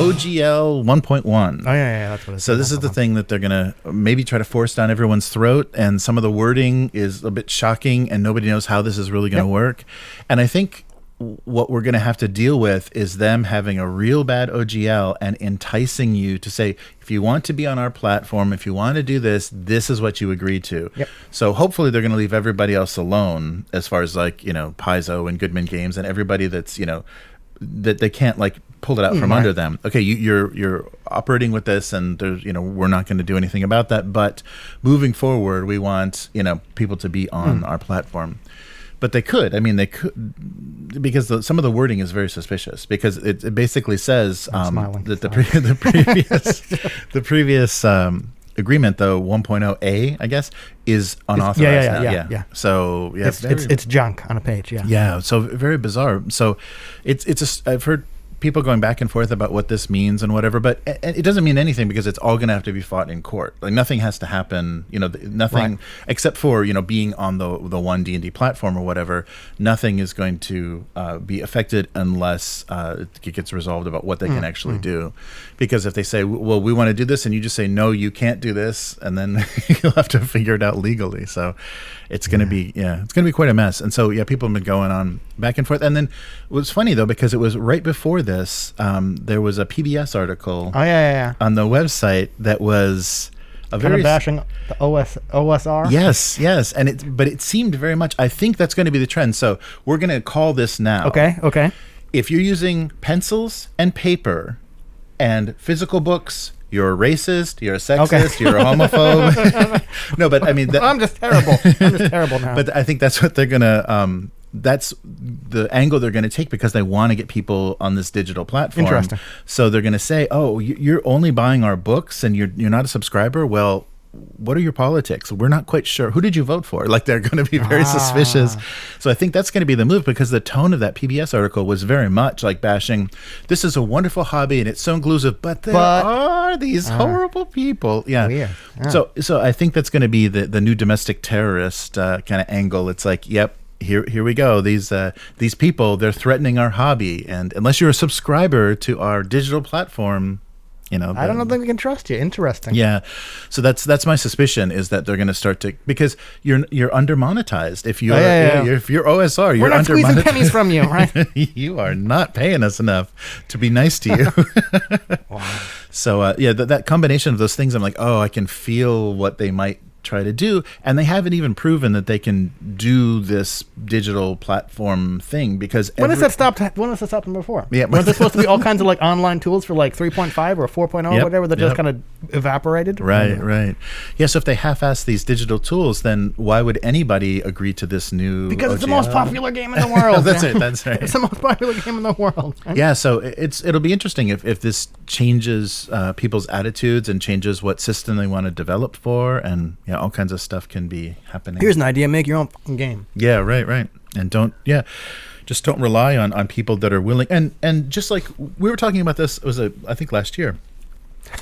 OGL 1.1. Oh, yeah, that's what it is. So this is the thing that they're going to maybe try to force down everyone's throat, and some of the wording is a bit shocking, and nobody knows how this is really going to work. And I think what we're going to have to deal with is them having a real bad OGL and enticing you to say, if you want to be on our platform, if you want to do this, this is what you agree to. Yep. So hopefully they're going to leave everybody else alone, as far as like, Paizo and Goodman Games and everybody that's, that they can't like pull it out from under them. Okay, you're operating with this, and there's we're not going to do anything about that. But moving forward, we want people to be on our platform. But they could. I mean, they could, because some of the wording is very suspicious. Because it basically says that the previous agreement, though 1.0A, I guess, is unauthorized. Yeah. So it's junk on a page. Yeah. Yeah. So very bizarre. So I've heard people going back and forth about what this means and whatever, but it doesn't mean anything, because it's all going to have to be fought in court. Like nothing has to happen, nothing except for being on the one D&D platform or whatever. Nothing is going to be affected unless it gets resolved about what they can actually do. Because if they say, well, we want to do this, and you just say, no, you can't do this, and then you'll have to figure it out legally. So it's going to be it's going to be quite a mess. And so people have been going on back and forth. And then it was funny though, because it was right before this, there was a PBS article on the website that was a kind of bashing the OSR. Yes, and but it seemed very much. I think that's going to be the trend. So we're going to call this now. Okay. If you're using pencils and paper and physical books, you're a racist, you're a sexist, you're a homophobe. No, but I mean, I'm just terrible now. But I think that's what they're gonna. That's the angle they're going to take, because they want to get people on this digital platform. Interesting. So they're going to say, "Oh, you're only buying our books, and you're not a subscriber." Well, what are your politics? We're not quite sure. Who did you vote for? Like, they're going to be very suspicious. So I think that's going to be the move, because the tone of that PBS article was very much like bashing, this is a wonderful hobby and it's so inclusive, but there are these horrible people. Yeah. Weird. So I think that's going to be the new domestic terrorist kind of angle. It's like, yep. Here we go. These people, they're threatening our hobby, and unless you're a subscriber to our digital platform, I don't think we can trust you. Interesting. Yeah. So that's my suspicion, is that they're going to start to, because you're under monetized. If you're if you're OSR, you're under monetized. We're not squeezing pennies from you, right? You are not paying us enough to be nice to you. Wow. So that combination of those things, I'm like, I can feel what they might try to do, and they haven't even proven that they can do this digital platform thing, because when has that stopped them before? Yeah, was there supposed to be all kinds of like online tools for like 3.5 or 4.0 or whatever that just kind of evaporated? Right. Yeah, so if they half-ass these digital tools, then why would anybody agree to this new Because it's the most popular game in the world. That's right. It's the most popular game in the world. Right? Yeah, so it'll be interesting if this changes people's attitudes and changes what system they want to develop for, and all kinds of stuff can be happening. Here's an idea: make your own fucking game. Yeah, right, and just don't rely on people that are willing. And just like we were talking about this, it was I think last year.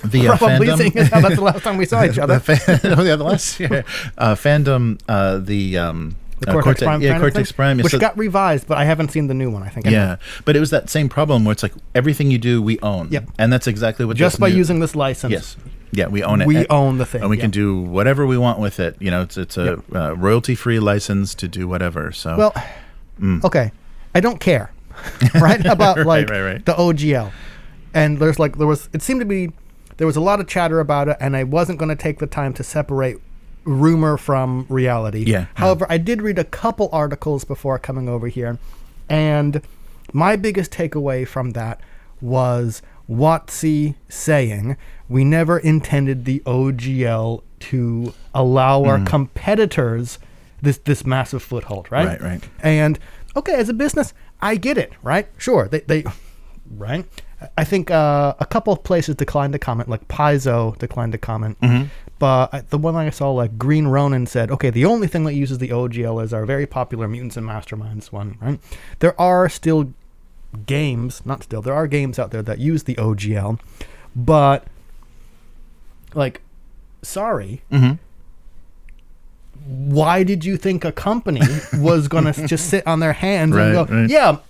The probably fandom. That's the last time we saw each other. The last year, fandom. The Cortex Prime, which so, got revised, but I haven't seen the new one, I think. Yeah, but it was that same problem where it's like everything you do, we own. Yep. And that's exactly what just by using this license. Yes. Yeah, we own it. We own the thing. And we can do whatever we want with it. It's a royalty-free license to do whatever. So well, okay. I don't care, right? About right. The OGL. And it seemed to be, there was a lot of chatter about it, and I wasn't going to take the time to separate rumor from reality. Yeah. However, I did read a couple articles before coming over here, and my biggest takeaway from that was WotC saying, we never intended the OGL to allow our competitors this massive foothold, right? Right. And okay, as a business, I get it, right? Sure, they right? I think a couple of places declined to comment, like Paizo declined to comment. Mm-hmm. But the one I saw, like Green Ronin said, okay, the only thing that uses the OGL is our very popular Mutants and Masterminds one, right? There are still games, there are games out there that use the OGL, but like, sorry. Mm-hmm. Why did you think a company was going to just sit on their hands and go,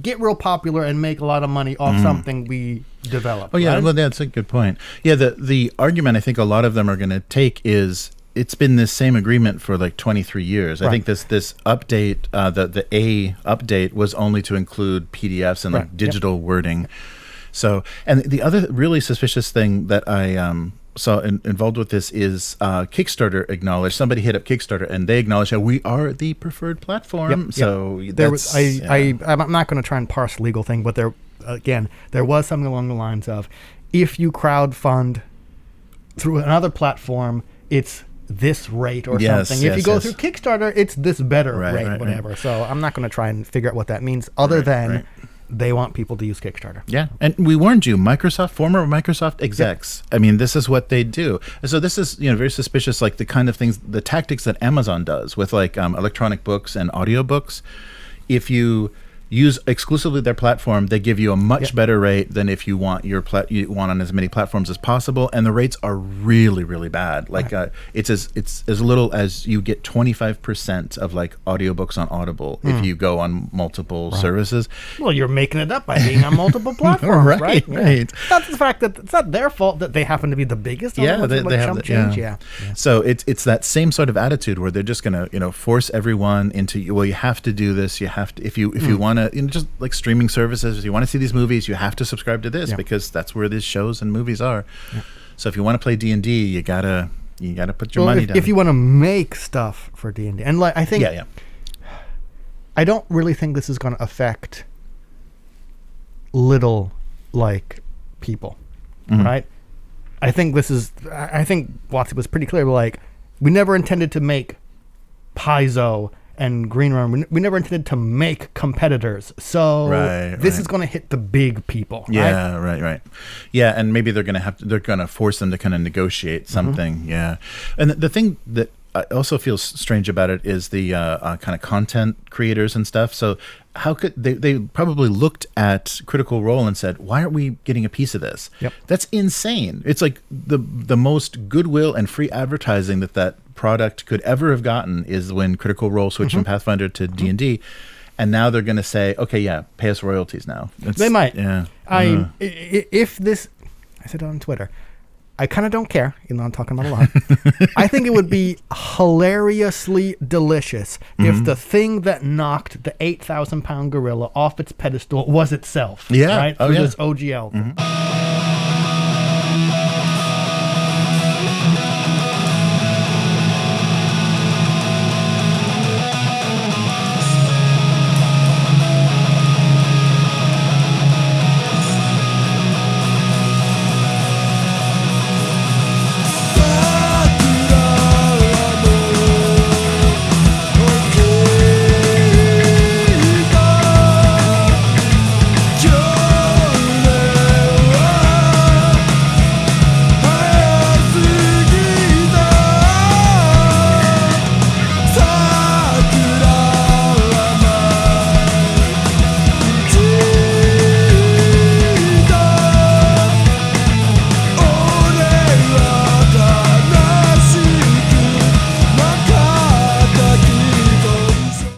get real popular and make a lot of money off something we developed. Oh yeah, right? well that's a good point. Yeah, the argument I think a lot of them are going to take is it's been this same agreement for like 23 years. I think this update, the A update was only to include PDFs and like digital wording. So, and the other really suspicious thing that I saw involved with this is Kickstarter acknowledged. Somebody hit up Kickstarter and they acknowledged that we are the preferred platform. So there was, I'm not going to try and parse legal thing, but there was something along the lines of, if you crowdfund through another platform, it's this rate or something. If you go through Kickstarter, it's this better rate, whatever. So I'm not going to try and figure out what that means, other than they want people to use Kickstarter. Yeah, and we warned you, former Microsoft execs. I mean, this is what they do. And so this is, very suspicious, like the kind of things, the tactics that Amazon does with like electronic books and audiobooks. If you use exclusively their platform, they give you a much better rate than if you want you want on as many platforms as possible, and the rates are really, really bad. Like it's as little as you get 25% of like audiobooks on Audible if you go on multiple services. Well, you're making it up by being on multiple platforms, right? Right. That's the fact that it's not their fault that they happen to be the biggest. They have the, So it's that same sort of attitude where they're just gonna force everyone into, well, you have to do this. You have to if you want to, just like streaming services, if you want to see these movies, you have to subscribe to this because that's where these shows and movies are. So if you want to play D&D, you gotta put your money down. If you want to make stuff for D&D, and like I think, I don't really think this is going to affect little like people, right? I think Watsy was pretty clear. Like, we never intended to make Paizo and Green Room. We never intended to make competitors. So this is going to hit the big people. Yeah, right. Yeah, and maybe they're going to force them to kind of negotiate something. Yeah. And the thing that also feels strange about it is the kind of content creators and stuff. So how could they probably looked at Critical Role and said, why aren't we getting a piece of this? That's insane. It's like the most goodwill and free advertising that product could ever have gotten is when Critical Role switched from Pathfinder to D&D, and now they're going to say, okay, pay us royalties now. They might. If this, I said it on Twitter, I kind of don't care, even though I'm talking about a lot. I think it would be hilariously delicious if the thing that knocked the 8,000-pound gorilla off its pedestal was itself. Right? Through this OGL thing.